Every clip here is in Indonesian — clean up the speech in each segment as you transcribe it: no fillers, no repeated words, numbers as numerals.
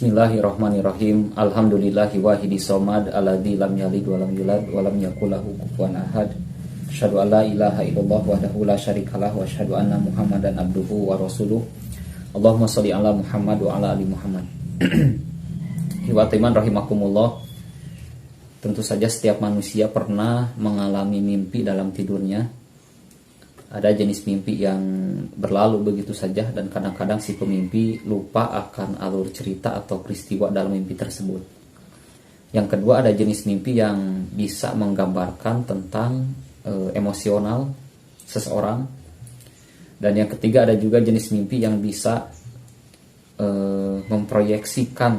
Bismillahirrahmanirrahim. Alhamdulillahi wahidi somad alladzi lam yalid wa lam yulad wa lam yakul lahu kufuwan ahad. Asyhadu an la ilaha illallah wahdahu la syarikalah wa asyhadu anna Muhammadan abduhu wa rasuluh. Allahumma shalli ala Muhammad wa ala ali Muhammad. Ikhwatul iman rahimakumullah. Tentu saja setiap manusia pernah mengalami mimpi dalam tidurnya. Ada jenis mimpi yang berlalu begitu saja dan kadang-kadang si pemimpi lupa akan alur cerita atau peristiwa dalam mimpi tersebut. Yang kedua, ada jenis mimpi yang bisa menggambarkan tentang emosional seseorang. Dan yang ketiga, ada juga jenis mimpi yang bisa memproyeksikan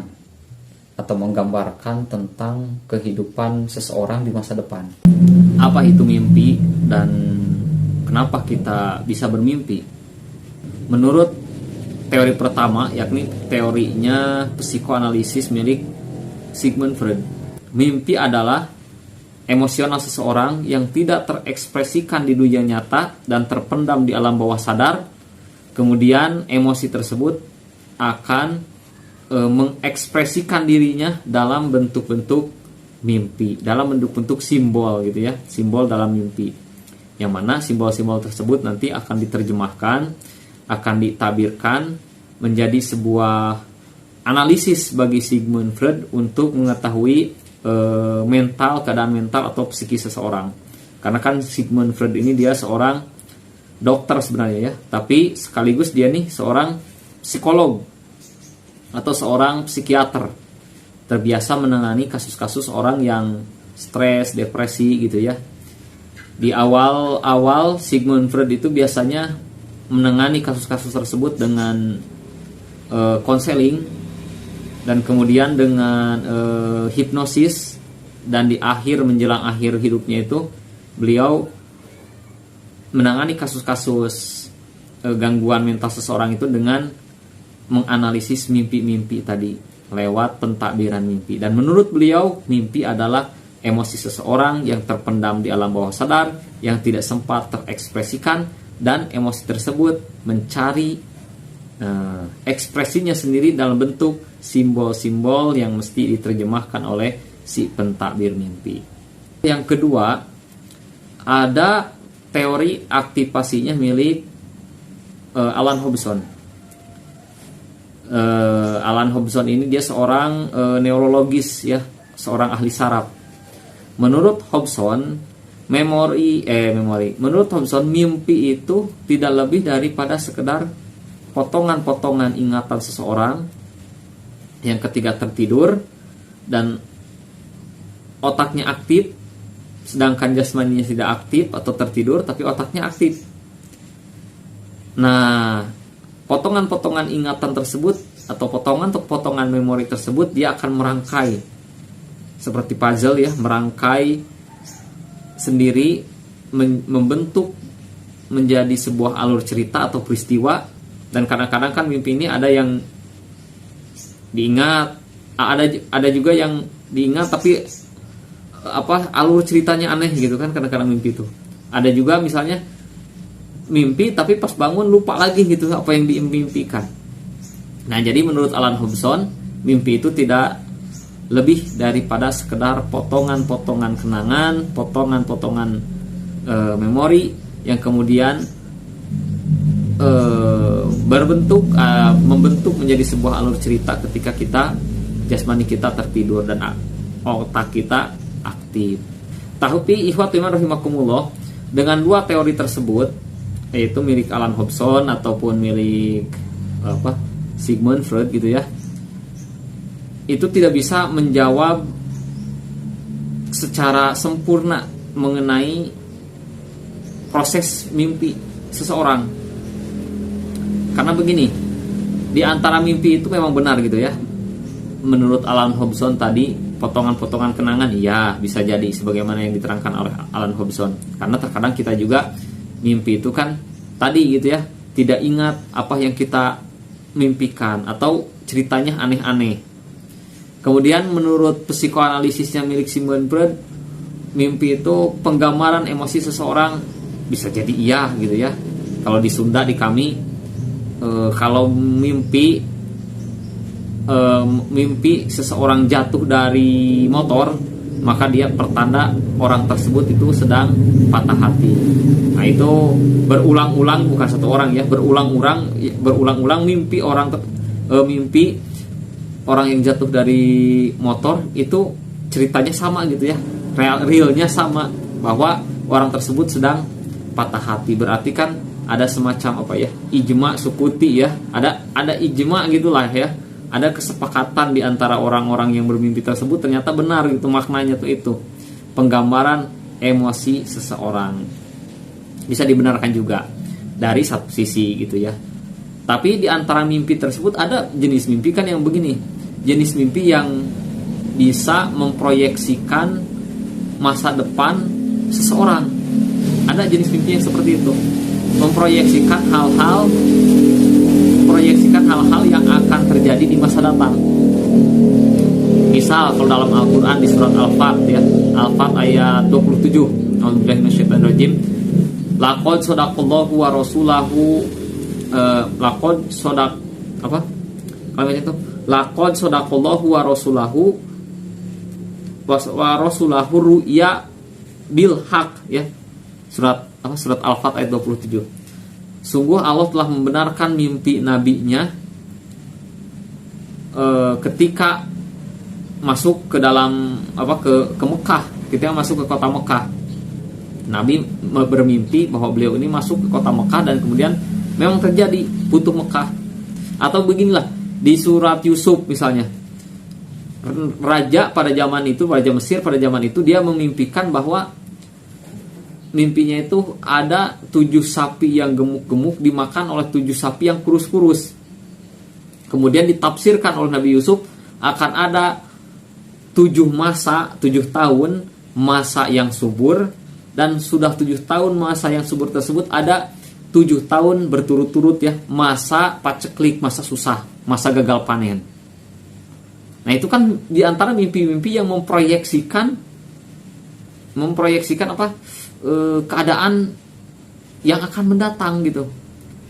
atau menggambarkan tentang kehidupan seseorang di masa depan. Apa itu mimpi dan kenapa kita bisa bermimpi? Menurut teori pertama, yakni teorinya psikoanalisis milik Sigmund Freud, mimpi adalah emosional seseorang yang tidak terekspresikan di dunia nyata dan terpendam di alam bawah sadar. Kemudian emosi tersebut akan mengekspresikan dirinya dalam bentuk-bentuk mimpi, dalam bentuk-bentuk simbol gitu ya, simbol dalam mimpi. Yang mana simbol-simbol tersebut nanti akan diterjemahkan, akan ditabirkan menjadi sebuah analisis bagi Sigmund Freud untuk mengetahui keadaan mental atau psikis seseorang. Karena kan Sigmund Freud ini dia seorang dokter sebenarnya ya, tapi sekaligus dia nih seorang psikolog atau seorang psikiater, terbiasa menangani kasus-kasus orang yang stres, depresi gitu ya. Di awal-awal Sigmund Freud itu biasanya menangani kasus-kasus tersebut dengan konseling dan kemudian dengan hipnosis, dan di akhir menjelang akhir hidupnya itu beliau menangani kasus-kasus gangguan mental seseorang itu dengan menganalisis mimpi-mimpi tadi lewat pentakbiran mimpi. Dan menurut beliau mimpi adalah emosi seseorang yang terpendam di alam bawah sadar, yang tidak sempat terekspresikan, dan emosi tersebut mencari ekspresinya sendiri dalam bentuk simbol-simbol yang mesti diterjemahkan oleh si pentakbir mimpi. Yang kedua, ada teori aktivasinya milik Alan Hobson. Alan Hobson ini dia seorang neurologis ya, seorang ahli saraf. Menurut Hobson, menurut Hobson, mimpi itu tidak lebih daripada sekedar potongan-potongan ingatan seseorang yang ketika tertidur dan otaknya aktif, sedangkan jasmaninya tidak aktif atau tertidur tapi otaknya aktif. Nah, potongan-potongan ingatan tersebut atau potongan memori tersebut dia akan merangkai seperti puzzle ya, merangkai sendiri, membentuk menjadi sebuah alur cerita atau peristiwa. Dan kadang-kadang kan mimpi ini ada yang diingat, ada juga yang diingat tapi alur ceritanya aneh gitu kan, kadang-kadang mimpi itu. Ada juga misalnya mimpi tapi pas bangun lupa lagi gitu apa yang dimimpikan. Nah, jadi menurut Alan Hobson, mimpi itu tidak lebih daripada sekedar potongan-potongan kenangan, potongan-potongan memori yang kemudian membentuk menjadi sebuah alur cerita ketika jasmani kita tertidur dan otak kita aktif. Tapi ikhwatul iman rahimakumullah, dengan dua teori tersebut, yaitu milik Alan Hobson ataupun milik Sigmund Freud gitu ya, itu tidak bisa menjawab secara sempurna mengenai proses mimpi seseorang. Karena begini, di antara mimpi itu memang benar gitu ya. Menurut Alan Hobson tadi, potongan-potongan kenangan iya bisa jadi sebagaimana yang diterangkan oleh Alan Hobson. Karena terkadang kita juga mimpi itu kan tadi gitu ya, tidak ingat apa yang kita mimpikan atau ceritanya aneh-aneh. Kemudian menurut psikoanalisisnya milik Sigmund Freud, mimpi itu penggambaran emosi seseorang, bisa jadi iya gitu ya. Kalau di Sunda di kami, kalau mimpi mimpi seseorang jatuh dari motor, maka dia pertanda orang tersebut itu sedang patah hati. Nah, itu berulang-ulang, bukan satu orang ya, berulang-ulang mimpi mimpi orang yang jatuh dari motor itu ceritanya sama gitu ya, realnya sama, bahwa orang tersebut sedang patah hati. Berarti kan ada semacam apa ya, ijma sukuti ya, ada ijma gitulah ya, ada kesepakatan di antara orang-orang yang bermimpi tersebut, ternyata benar gitu maknanya tuh, itu penggambaran emosi seseorang. Bisa dibenarkan juga dari satu sisi gitu ya. Tapi di antara mimpi tersebut ada jenis mimpi kan yang begini, jenis mimpi yang bisa memproyeksikan masa depan seseorang. Ada jenis mimpi yang seperti itu, memproyeksikan hal-hal yang akan terjadi di masa datang. Misal kalau dalam Al-Quran di surat Al-Fat ya, Al-Fat ayat 27, A'udzubillahi minasyaitonirrajim, laqad sadaqallahu wa rasulahu laqad sadaq apa? Kalimatnya itu laqad sadaqallahu wa rasulahu ru'ya bil haq ya. Surat Al-Fat ayat 27. Sungguh Allah telah membenarkan mimpi nabinya ketika masuk ke dalam ke Mekah, ketika masuk ke kota Mekah. Nabi bermimpi bahwa beliau ini masuk ke kota Mekah dan kemudian memang terjadi futuh Mekah. Atau beginilah di surat Yusuf misalnya, raja Mesir pada zaman itu dia memimpikan bahwa mimpinya itu ada 7 sapi yang gemuk-gemuk dimakan oleh 7 sapi yang kurus-kurus. Kemudian ditafsirkan oleh Nabi Yusuf akan ada 7 tahun masa yang subur, dan sudah 7 tahun masa yang subur tersebut ada 7 tahun berturut-turut ya masa paceklik, masa susah, masa gagal panen. Nah, itu kan diantara mimpi-mimpi yang memproyeksikan keadaan yang akan mendatang gitu.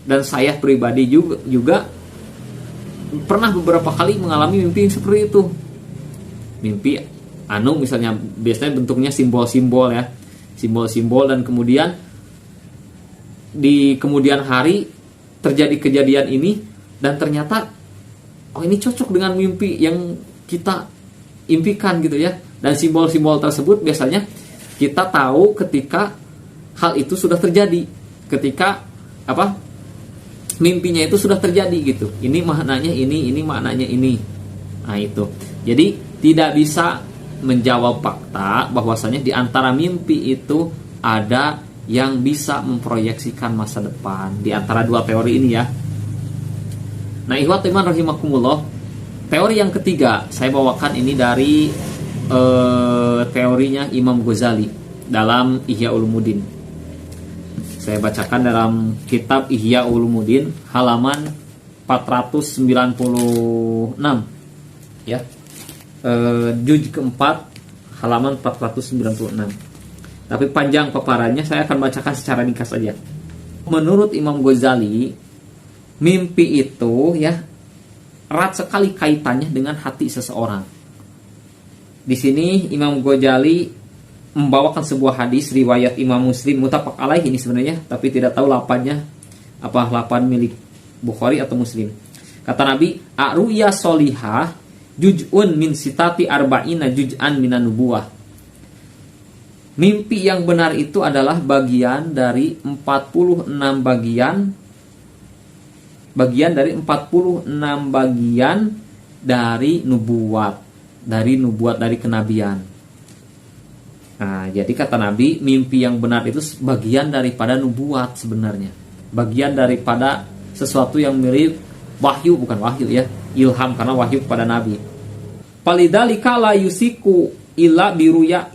Dan saya pribadi juga pernah beberapa kali mengalami mimpi yang seperti itu. Mimpi misalnya biasanya bentuknya simbol-simbol ya, simbol-simbol, dan kemudian di kemudian hari terjadi kejadian ini, dan ternyata ini cocok dengan mimpi yang kita impikan gitu ya. Dan simbol-simbol tersebut biasanya kita tahu ketika hal itu sudah terjadi, ketika mimpinya itu sudah terjadi gitu. Ini maknanya ini maknanya ini. Nah, itu. Jadi tidak bisa menjawab fakta bahwasanya di antara mimpi itu ada yang bisa memproyeksikan masa depan, di antara dua teori ini ya. Nah, ikhwat iman rahimakumullah, teori yang ketiga saya bawakan ini dari teorinya Imam Ghazali dalam Ihya Ulumuddin. Saya bacakan dalam kitab Ihya Ulumuddin halaman 496 ya, juz keempat halaman 496. Tapi panjang paparannya, saya akan bacakan secara ringkas saja. Menurut Imam Ghazali, mimpi itu ya erat sekali kaitannya dengan hati seseorang. Di sini Imam Ghazali membawakan sebuah hadis riwayat Imam Muslim, muttafaq alaih ini sebenarnya, tapi tidak tahu lapannya apa lapan milik Bukhari atau Muslim. Kata Nabi, "A'ruya solihah juz'un min sitati arba'ina juz'an minan nubuwah." Mimpi yang benar itu adalah bagian dari 46 bagian dari 46 bagian dari nubuat, dari kenabian. Nah, jadi kata Nabi, mimpi yang benar itu bagian daripada nubuat sebenarnya. Bagian daripada sesuatu yang mirip wahyu, bukan wahyu ya, ilham, karena wahyu kepada Nabi. Palidalika la yusiku ila biruya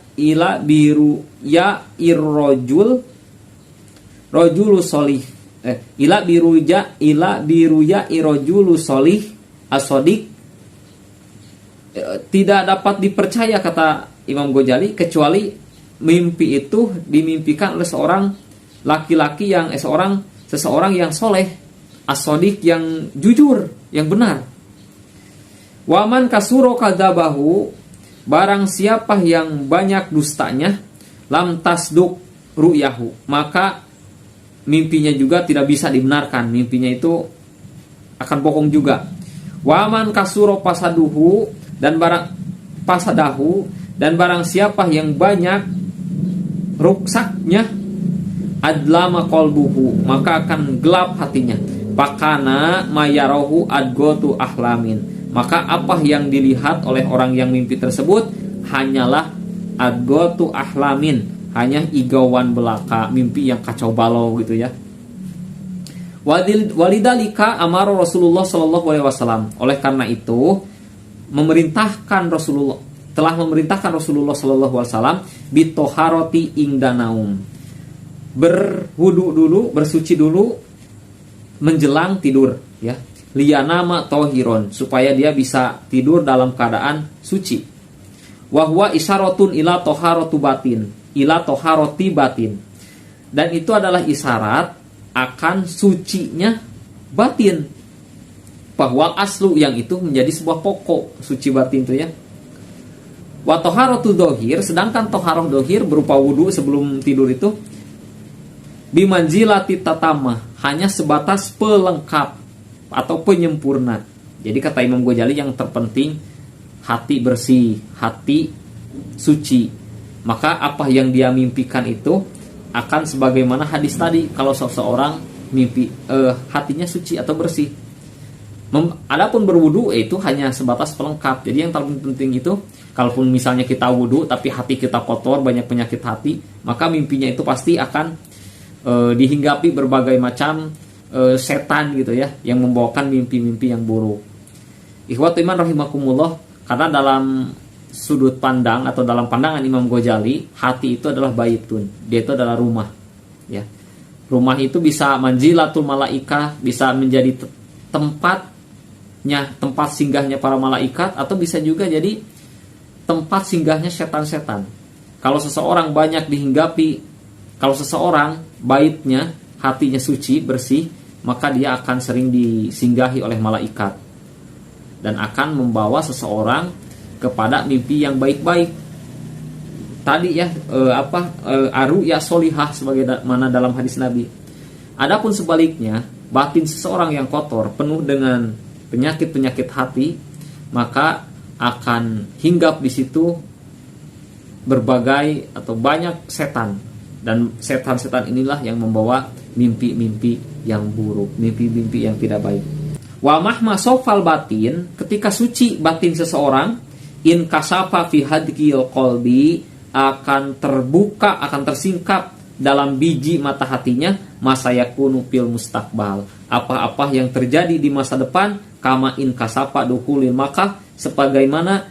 irrojul rojulu solih ila biruya irrojulu solih asodik. Tidak dapat dipercaya, kata Imam Ghazali, kecuali mimpi itu dimimpikan oleh seorang laki-laki yang seseorang yang soleh, asodik, yang jujur, yang benar. Waman kasuro kadzabahu, barang siapa yang banyak dustanya, lam tasduk ru'yahu, maka mimpinya juga tidak bisa dibenarkan, mimpinya itu akan bohong juga. Waman kasuro pasaduhu, dan barang siapa yang banyak ruksaknya, adlama qalbuhu, maka akan gelap hatinya. Pakana mayarohu adgotu ahlamin, maka apa yang dilihat oleh orang yang mimpi tersebut hanyalah adgotu ahlamin, hanya igauan belaka, mimpi yang kacau balau gitu ya. Walidalika amara Rasulullah Shallallahu Alaihi Wasallam, oleh karena itu telah memerintahkan Rasulullah Shallallahu Alaihi Wasallam bitoharoti ingdanaum, berwudu dulu, bersuci dulu menjelang tidur ya. Liyanama tohiron, supaya dia bisa tidur dalam keadaan suci. Wahwa isyaratun ila toharoti batin, dan itu adalah isyarat akan sucinya batin. Bahwa aslu yang itu menjadi sebuah pokok suci batin itu ya. Wa toharatu dohir, sedangkan toharoh dohir berupa wudu sebelum tidur itu bimanzilati tatamah, hanya sebatas pelengkap atau penyempurna. Jadi kata Imam Ghazali, yang terpenting hati bersih, hati suci. Maka apa yang dia mimpikan itu akan sebagaimana hadis tadi, kalau seseorang mimpi hatinya suci atau bersih. Adapun berwudu itu hanya sebatas pelengkap. Jadi yang paling penting itu, kalaupun misalnya kita wudu tapi hati kita kotor, banyak penyakit hati, maka mimpinya itu pasti akan dihinggapi berbagai macam setan gitu ya, yang membawakan mimpi-mimpi yang buruk. Ikhwatu iman rahimakumullah, karena dalam sudut pandang atau dalam pandangan Imam Ghazali, hati itu adalah baitun, dia itu adalah rumah ya. Rumah itu bisa manzilatul malaikah, bisa menjadi tempat singgahnya para malaikat, atau bisa juga jadi tempat singgahnya setan-setan. Kalau seseorang banyak dihinggapi, kalau seseorang baitnya, hatinya suci, bersih, maka dia akan sering disinggahi oleh malaikat dan akan membawa seseorang kepada mimpi yang baik-baik. Tadi ya aru'ya solihah sebagaimana dalam hadis Nabi. Adapun sebaliknya, batin seseorang yang kotor, penuh dengan penyakit-penyakit hati, maka akan hinggap di situ berbagai atau banyak setan, dan setan-setan inilah yang membawa mimpi-mimpi yang buruk, mimpi-mimpi yang tidak baik. Wa mahma sofal batin, ketika suci batin seseorang, in kasafa fi hadqil qalbi, akan terbuka, akan tersingkap dalam biji mata hatinya, masayakunu fil mustaqbal, apa-apa yang terjadi di masa depan, kama in kasafa dukhulil Makkah, sebagaimana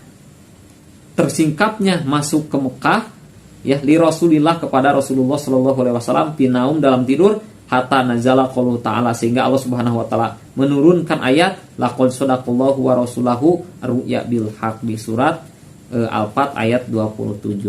tersingkapnya masuk ke Mekah ya, li Rasulillah, kepada Rasulullah sallallahu alaihi wasallam, pinaum, dalam tidur, hatta nazala qaulu ta'ala, sehingga Allah Subhanahu wa taala menurunkan ayat laqad sadaqallahu wa rasulahu ru'ya bil haq, di surat Al-Fat ayat 27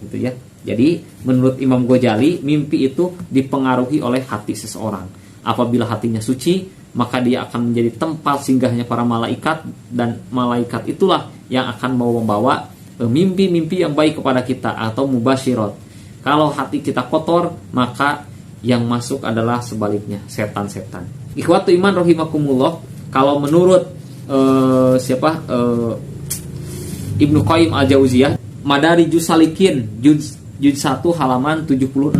gitu ya. Jadi menurut Imam Ghazali, mimpi itu dipengaruhi oleh hati seseorang. Apabila hatinya suci, maka dia akan menjadi tempat singgahnya para malaikat, dan malaikat itulah yang akan membawa mimpi-mimpi yang baik kepada kita, atau mubasyirat. Kalau hati kita kotor, maka yang masuk adalah sebaliknya, setan-setan. Ikhwatu iman rahimakumullah, kalau menurut Ibnu Qayyim al-Jauziyah, Madarijus Salikin juz 1 halaman 76,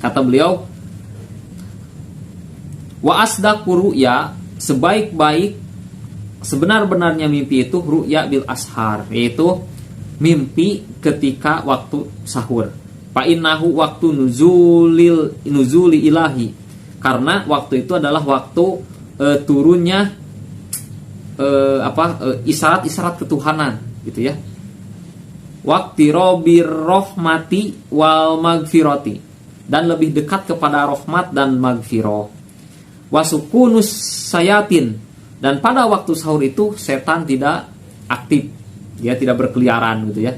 kata beliau, wa asdaqu ru'ya, sebaik-baik, sebenar-benarnya mimpi itu ru'ya bil ashar, yaitu mimpi ketika waktu sahur. Fa innahu waktu nuzuli ilahi, karena waktu itu adalah waktu turunnya isyarat-isyarat ketuhanan gitu ya. Waqti robir rohmati wal magfirati, dan lebih dekat kepada rahmat dan magfirah. Wasukunus sayatin, dan pada waktu sahur itu setan tidak aktif, dia tidak berkeliaran gitu ya.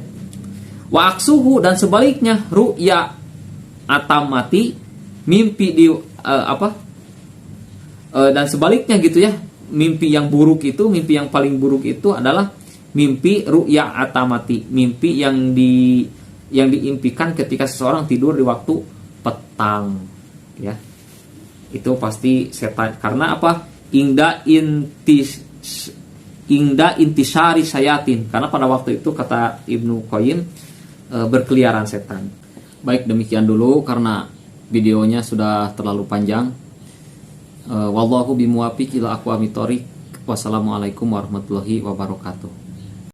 Wa aksuhu, dan sebaliknya ru'ya atamati, mimpi di dan sebaliknya gitu ya, mimpi yang buruk itu, mimpi yang paling buruk itu adalah mimpi ru'ya atamati, mimpi yang diimpikan ketika seseorang tidur di waktu petang, ya. Itu pasti setan. Karena apa? Ingda intisari sayatin. Karena pada waktu itu kata Ibnu Qayyim berkeliaran setan. Baik, demikian dulu karena videonya sudah terlalu panjang. Wallahu bimuwafiq ila aqwamit thoriq. Wassalamualaikum warahmatullahi wabarakatuh.